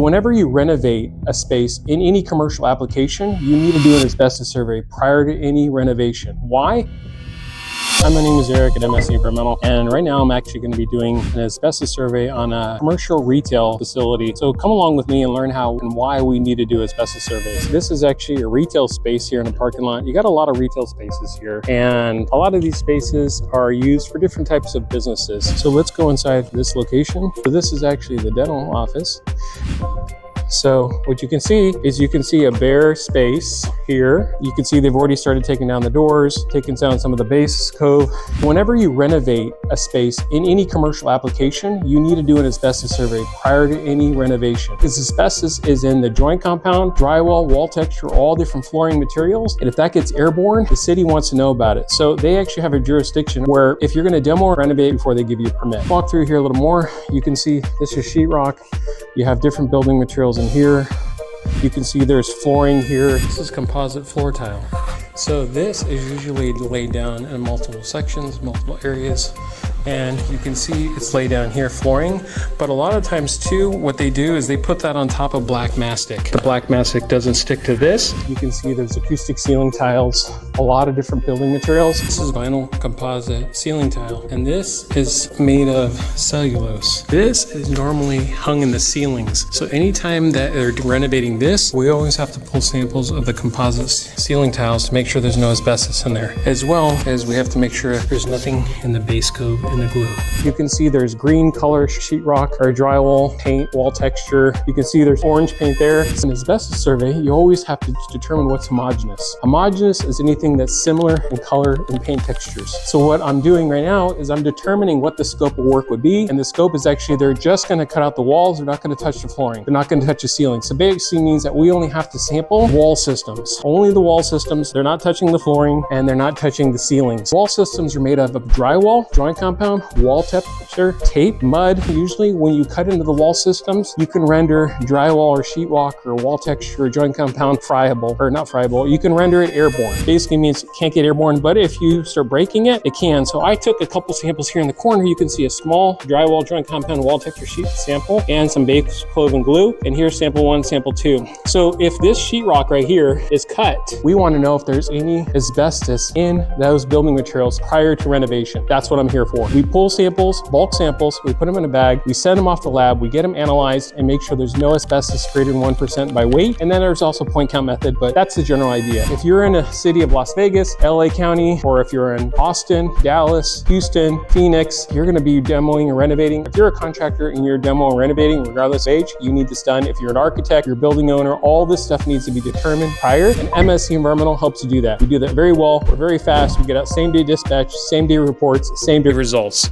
Whenever you renovate a space in any commercial application, you need to do an asbestos survey prior to any renovation. Why? Hi, my name is Eric at MSE Environmental, and right now I'm actually going to be doing an asbestos survey on a commercial retail facility. So come along with me and learn how and why we need to do asbestos surveys. This is actually a retail space here in the parking lot. You got a lot of retail spaces here, and a lot of these spaces are used for different types of businesses. So let's go inside this location. So this is actually the dental office. So what you can see is a bare space here. You can see they've already started taking down the doors, taking down some of the base cove. Whenever you renovate a space in any commercial application, you need to do an asbestos survey prior to any renovation. Because asbestos is in the joint compound, drywall, wall texture, all different flooring materials. And if that gets airborne, the city wants to know about it. So they actually have a jurisdiction where if you're gonna demo or renovate before they give you a permit. Walk through here a little more. You can see this is sheetrock. You have different building materials in here. You can see there's flooring here. This is composite floor tile. So this is usually laid down in multiple sections, multiple areas. And you can see it's laid down here flooring, but a lot of times too, what they do is they put that on top of black mastic. The black mastic doesn't stick to this. You can see there's acoustic ceiling tiles, a lot of different building materials. This is vinyl composite ceiling tile, and this is made of cellulose. This is normally hung in the ceilings. So anytime that they're renovating this, we always have to pull samples of the composite ceiling tiles to make sure there's no asbestos in there. As well as we have to make sure there's nothing in the base cove in the glue. You can see there's green color sheetrock or drywall paint, wall texture. You can see there's orange paint there. In an asbestos survey, you always have to determine what's homogeneous. Homogeneous is anything that's similar in color and paint textures. So what I'm doing right now is I'm determining what the scope of work would be. And the scope is actually they're just gonna cut out the walls. They're not gonna touch the flooring. They're not gonna touch the ceiling. So basically means that we only have to sample wall systems. Only the wall systems. They're not touching the flooring and they're not touching the ceilings. Wall systems are made up of drywall, joint compound, wall texture, tape, mud. Usually when you cut into the wall systems, you can render drywall or sheetrock or wall texture or joint compound friable, or not friable. You can render it airborne. Basically means it can't get airborne, but if you start breaking it, it can. So I took a couple samples here in the corner. You can see a small drywall, joint compound, wall texture sheet sample and some base cloven glue. And here's sample 1, sample 2. So if this sheetrock right here is cut, we want to know if there's any asbestos in those building materials prior to renovation. That's what I'm here for. We pull samples, bulk samples, we put them in a bag, we send them off to the lab, we get them analyzed and make sure there's no asbestos greater than 1% by weight. And then there's also point count method, but that's the general idea. If you're in a city of Las Vegas, LA County, or if you're in Austin, Dallas, Houston, Phoenix, you're gonna be demoing and renovating. If you're a contractor and you're demoing and renovating, regardless of age, you need this done. If you're an architect, you're a building owner, all this stuff needs to be determined prior, and MSE Environmental helps you do that. We do that very well, we're very fast, we get out same day dispatch, same day reports, same day results.